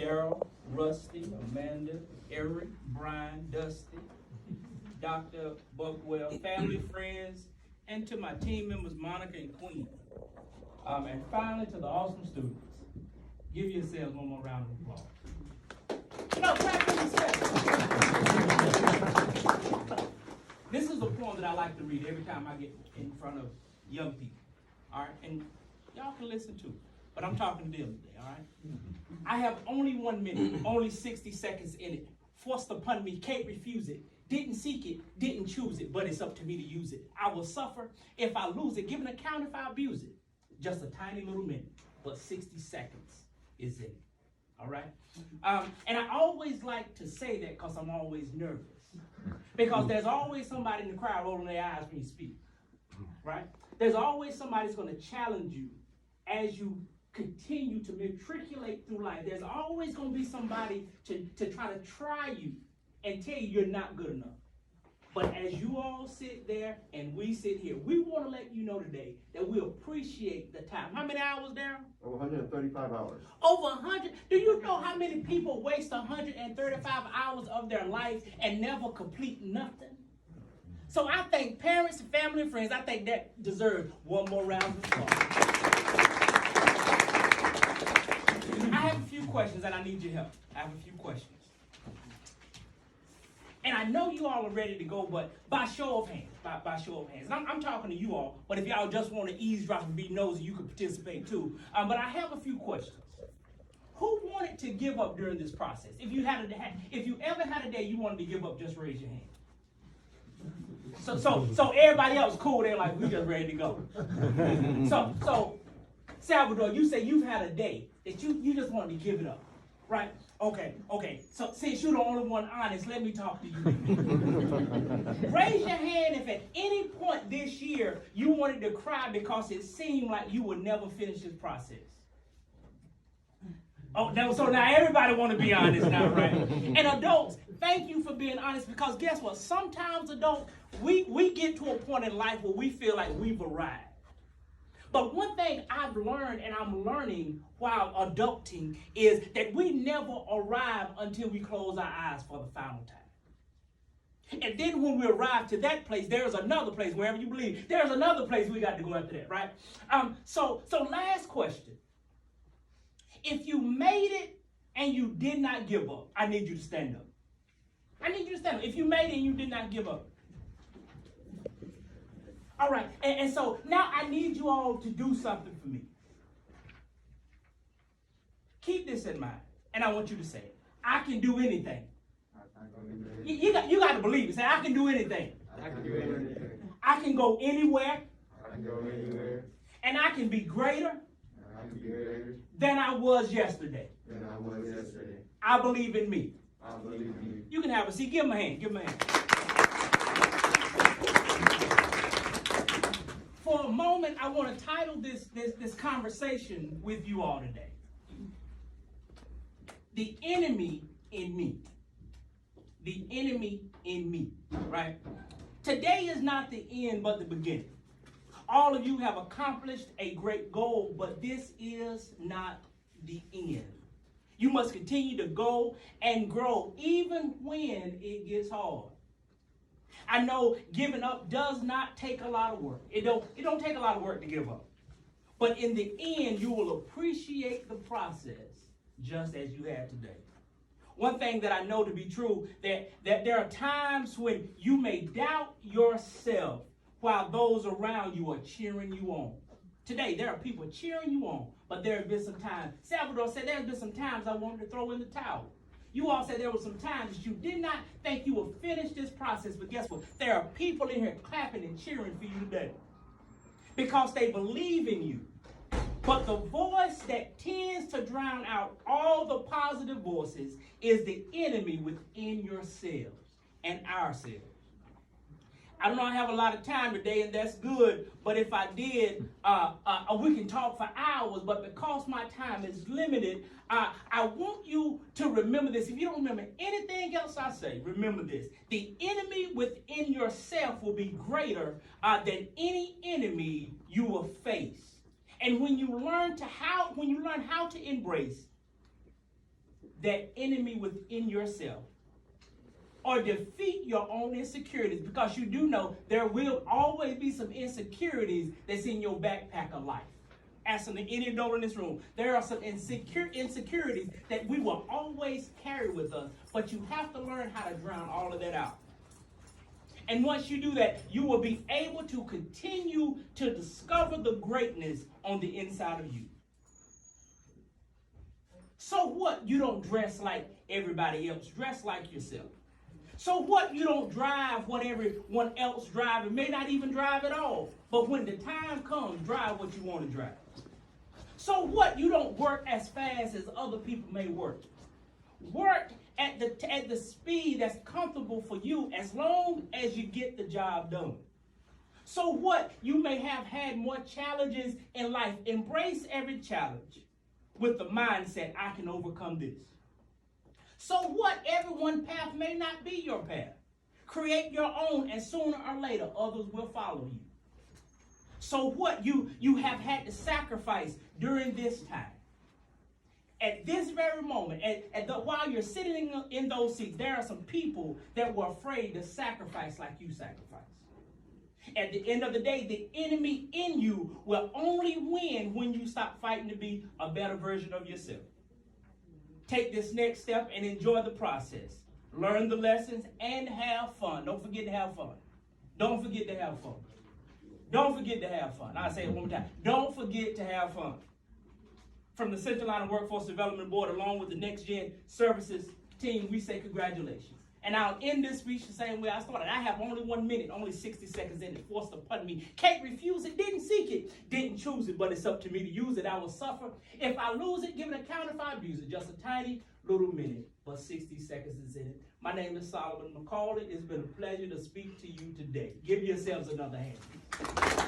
Daryl, Rusty, Amanda, Eric, Brian, Dusty, Dr. Buckwell, family, friends, and to my team members, Monica and Queen. And finally, to the awesome students. Give yourselves one more round of applause. No, clap for yourselves. This is a poem that I like to read every time I get in front of young people. All right, and y'all can listen too, but I'm talking to them today, all right? I have only 1 minute, only 60 seconds in it. Forced upon me, can't refuse it. Didn't seek it, didn't choose it, but it's up to me to use it. I will suffer if I lose it, give an account if I abuse it. Just a tiny little minute, but 60 seconds is in it, all right? And I always like to say that because I'm always nervous. Because there's always somebody in the crowd rolling their eyes when you speak, right? There's always somebody that's going to challenge you as you continue to matriculate through life. There's always going to be somebody to try you and tell you you're not good enough. But as you all sit there and we sit here, we want to let you know today that we appreciate the time. How many hours, Darryl? Over 135 hours. Over 100? Do you know how many people waste 135 hours of their life and never complete nothing? So I think parents, family, and friends, I think that deserves one more round of applause. I have a few questions and I need your help. I have a few questions. And I know you all are ready to go, but by show of hands, by show of hands. And I'm talking to you all, but if y'all just want to eavesdrop and be nosy, you can participate too. But I have a few questions. Who wanted to give up during this process? If you ever had a day you wanted to give up, just raise your hand. So everybody else cool, they're like, we just ready to go. So Salvador, you say you've had a day that you just wanted to give it up. Right? Okay. So since you're the only one honest, let me talk to you. Raise your hand if at any point this year you wanted to cry because it seemed like you would never finish this process. Oh, no, so now everybody want to be honest now, right? And adults, thank you for being honest, because guess what? Sometimes adults, we get to a point in life where we feel like we've arrived. But one thing I've learned, and I'm learning while adulting, is that we never arrive until we close our eyes for the final time. And then when we arrive to that place, there's another place, wherever you believe, there's another place we got to go after that, right? So last question. If you made it and you did not give up, I need you to stand up. I need you to stand up. If you made it and you did not give up. All right, and so now I need you all to do something for me. Keep this in mind, and I want you to say it. I can do anything. You got to believe it. Say, I can do anything. I can do anything. I can go anywhere. I can go anywhere. And I can be greater than I was yesterday. I believe in me. I believe in you. You can have a seat. Give him a hand. Give him a hand. For a moment, I want to title this conversation with you all today. The enemy in me. The enemy in me, right? Today is not the end, but the beginning. All of you have accomplished a great goal, but this is not the end. You must continue to go and grow, even when it gets hard. I know giving up does not take a lot of work. It don't take a lot of work to give up. But in the end, you will appreciate the process just as you have today. One thing that I know to be true, that there are times when you may doubt yourself while those around you are cheering you on. Today, there are people cheering you on, but there have been some times. Salvador said there have been some times I wanted to throw in the towel. You all said there were some times that you did not think you would finish this process, but guess what? There are people in here clapping and cheering for you today because they believe in you. But the voice that tends to drown out all the positive voices is the enemy within yourselves and ourselves. I don't know, I have a lot of time today, and that's good, but if I did, we can talk for hours, but because my time is limited, I want you to remember this. If you don't remember anything else I say, remember this. The enemy within yourself will be greater than any enemy you will face. And when you learn how to embrace that enemy within yourself, or defeat your own insecurities, because you do know there will always be some insecurities that's in your backpack of life. Asking any adult in this room, there are some insecurities that we will always carry with us, but you have to learn how to drown all of that out. And once you do that, you will be able to continue to discover the greatness on the inside of you. So what? You don't dress like everybody else. Dress like yourself. So what? You don't drive what everyone else drives, and may not even drive at all. But when the time comes, drive what you want to drive. So what? You don't work as fast as other people may work. Work at the speed that's comfortable for you, as long as you get the job done. So what? You may have had more challenges in life. Embrace every challenge with the mindset, I can overcome this. So what? Everyone's path may not be your path. Create your own, and sooner or later, others will follow you. So what? You have had to sacrifice during this time. At this very moment, while you're sitting in those seats, there are some people that were afraid to sacrifice like you sacrificed. At the end of the day, the enemy in you will only win when you stop fighting to be a better version of yourself. Take this next step and enjoy the process. Learn the lessons and have fun. Don't forget to have fun. Don't forget to have fun. Don't forget to have fun. I'll say it one more time. Don't forget to have fun. From the Central Line Workforce Development Board, along with the Next Gen Services team, we say congratulations. And I'll end this speech the same way I started. I have only 1 minute, only 60 seconds in it, forced upon me. Can't refuse it, didn't seek it, didn't choose it, but it's up to me to use it. I will suffer. If I lose it, give an account if I abuse it. Just a tiny little minute, but 60 seconds is in it. My name is Solomon McCauley. It's been a pleasure to speak to you today. Give yourselves another hand.